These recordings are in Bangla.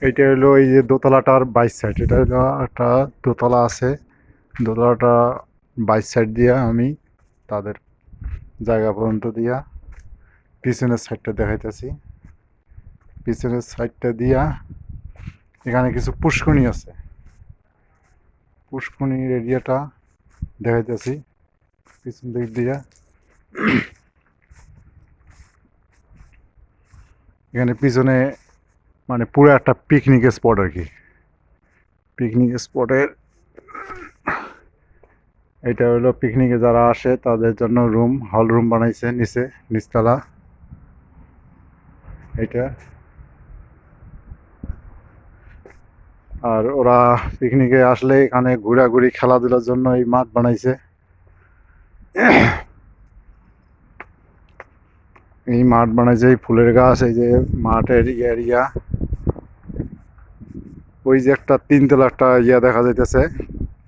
এটা হলো এই যে দোতলাটার বাইশ সাইড, এটা হলো একটা দোতলা আছে, দোতলাটা বাইশ সাইড দিয়া আমি তাদের জায়গা পর্যন্ত দিয়া পিছনের সাইডটা দেখাইতেছি। পিছনের সাইডটা দিয়া এখানে কিছু পুষ্করণী আছে, পুষ্করণীর এরিয়াটা দেখাইতেছি পিছন দিক দিয়া। এখানে পিছনে মানে পুরো একটা পিকনিক স্পট আর কি, পিকনিক স্পটের এটা হলো পিকনিকে যারা আসে তাদের জন্য রুম, হল রুম বানাইছে নিচে, নিচতলা এটা। আর ওরা পিকনিকে আসলে এখানে ঘোরাঘুরি খেলাধুলার জন্য এই মাঠ বানাইছে। এই মাঠ বানাইছে, এই ফুলের গাছ, এই যে মাঠের এরিয়া। ওই যে একটা তিনতলা একটা ইয়া দেখা যাইতেছে,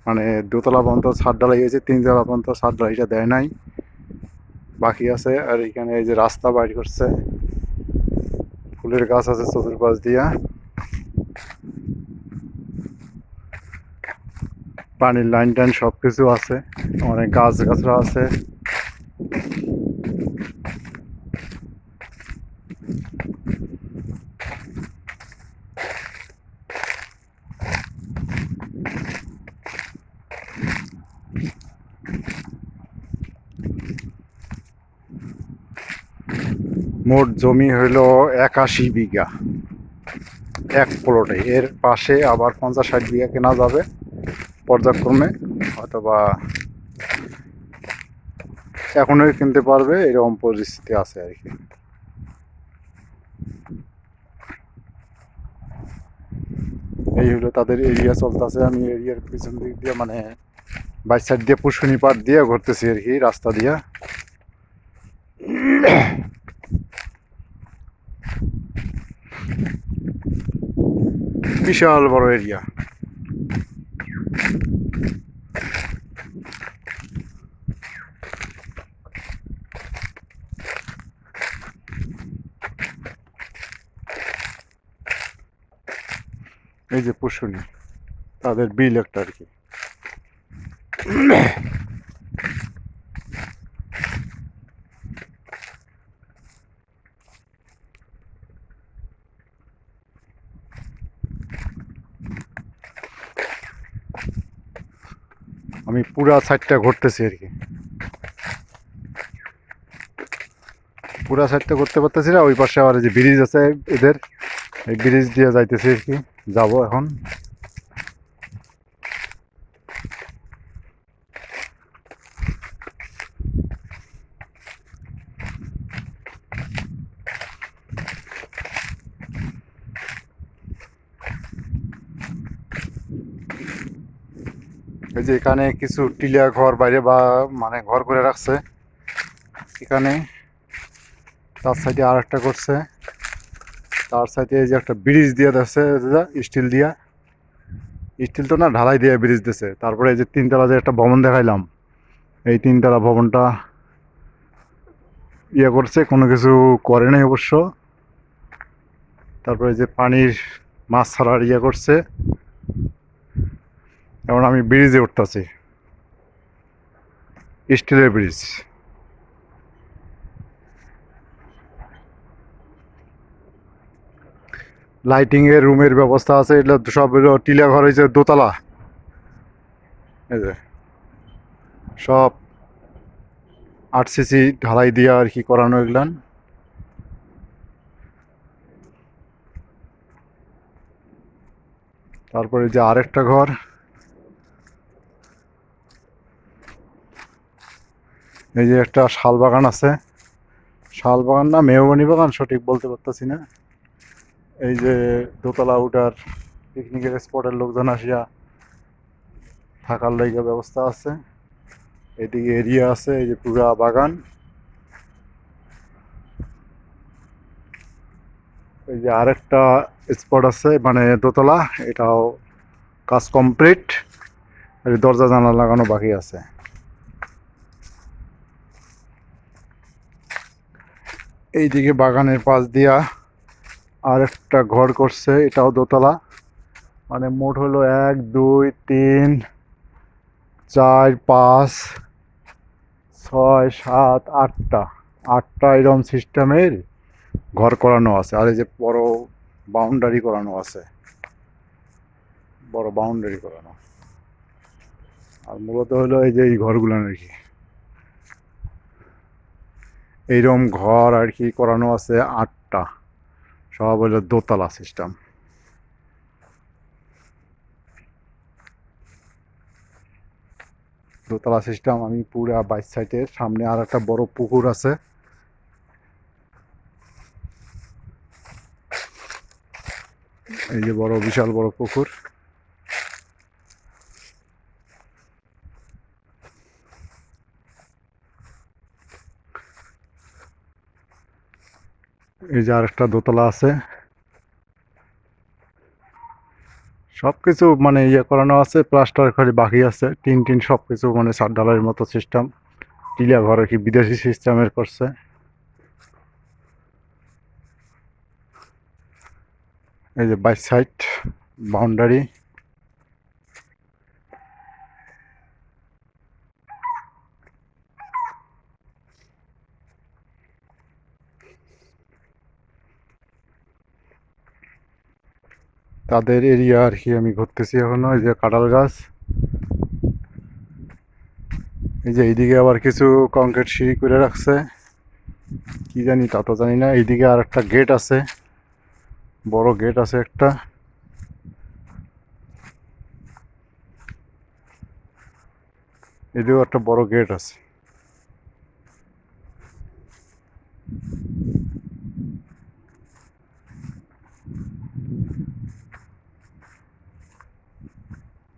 মানে দোতলা পর্যন্ত ছাদ ঢালাই হয়েছে, তিনতলা পর্যন্ত ছাদ ঢালাইটা দেয় নাই, বাকি আছে। আর এখানে এই যে রাস্তা বাইর করছে, ফুলের গাছ আছে চতুর্পাশ দিয়া, পানির লাইন টাইন সব কিছু আছে, অনেক গাছ গাছরা আছে। মোট জমি হইল 81 বিঘা এক প্লটে। এর পাশে আবার 50-60 বিঘা কেনা যাবে পর্যায়ক্রমে, অথবা এখনই কিনতে পারবে, এরকম পরিস্থিতি আছে আর কি। এই হলো তাদের এরিয়া চলতেছে। আমি এরিয়ার পিছন দিক দিয়ে মানে বাইক সাইড দিয়ে পুষ্করণী পাড় দিয়ে ঘুরতেছি আর কি, রাস্তা দিয়া। বিশাল বড় এরিয়া। এই যে পুষ্করণী, তাদের বিল একটা আর কি। আমি পুরা সাইডটা ঘুরতেছি আর কি, পুরা সাইডটা করতে পারতেছি না। ওই পাশে আবার যে ব্রিজ আছে এদের, এই ব্রিজ দিয়ে যাইতেছি আর কি, যাবো এখন। এই যে এখানে কিছু টিলা ঘর বাইরে বা মানে ঘর করে রাখছে এখানে, তার সাইডে আর একটা করছে, তার সাইডে এই যে একটা ব্রিজ দিয়ে দিচ্ছে স্টিল দিয়া, স্টিল তো না ঢালাই দিয়ে ব্রিজ দিছে। তারপরে এই যে তিনতলা যে একটা ভবন দেখাইলাম, এই তিনতলা ভবনটা ইয়ে করছে, কোনো কিছু করে নাই অবশ্য। তারপরে যে পানির মাছ ছাড়ার ইয়ে করছে। এখন আমি ব্রিজে উঠতেছি, স্টিলের ব্রিজ। লাইটিং এর রুমের ব্যবস্থা আছে, এটা সব হলো টিলা ঘর, হয়েছে দোতলা। এই যে সব আরসিসি ঢালাই দিয়া আর কি করানো এগুলান। তারপরে যে আরেকটা ঘর, এই যে একটা শাল বাগান আছে, শাল বাগান না মেহগনি বাগান সঠিক বলতে পারতেছি না। এই যে দোতলা উঠার পিকনিকের স্পটের লোকজন আসিয়া থাকার লাইগা ব্যবস্থা আছে। এদিকে এরিয়া আছে, এই যে পুরা বাগান। এই যে আরেকটা স্পট আছে মানে দোতলা, এটাও কাজ কমপ্লিট, দরজা জানালা লাগানো বাকি আছে। এইদিকে বাগানের পাশ দিয়া আরেকটা ঘর করছে, এটাও দোতলা। মানে মোট হলো 1 2 3 4 5 6 7 8টা এরকম সিস্টেমের ঘর করানো আছে। আর এই যে বড় বাউন্ডারি করানো আছে, বড় বাউন্ডারি করানো। আর মূলত হলো এই যে এই ঘরগুলো আর কি, এইরকম ঘর আর কি করানো আছে 8টা, সব হলো দোতলা সিস্টেম। দোতলা সিস্টেম। আমি পুরা বাইক সাইডের সামনে আর একটা বড় পুকুর আছে, এই যে বড় বিশাল বড় পুকুর। এই যে আরেকটা দোতলা আছে। সবকিছু মানে ইয়ে করানো আছে, প্লাস্টার খালি বাকি আছে, টিন টিন সবকিছু মানে ছাদ ঢালাইয়ের মতো সিস্টেম। টিলা ঘর আর কি বিদেশি সিস্টেমের করছে। এই যে বাইক সাইড বাউন্ডারি। তাদের এরিয়া আর কি আমি ঘুরতেছি এখনো। এই যে কাঁঠাল গাছ, এই যে এইদিকে আবার কিছু কংক্রিট সিঁড়ি করে রাখছে, কি জানি তা তো জানি না। এইদিকে আর একটা গেট আছে, বড় গেট আছে একটা। এদিকেও একটা বড় গেট আছে।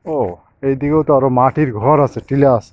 ও, এইদিকেও তো আরো মাটির ঘর আছে, টিলা আছে।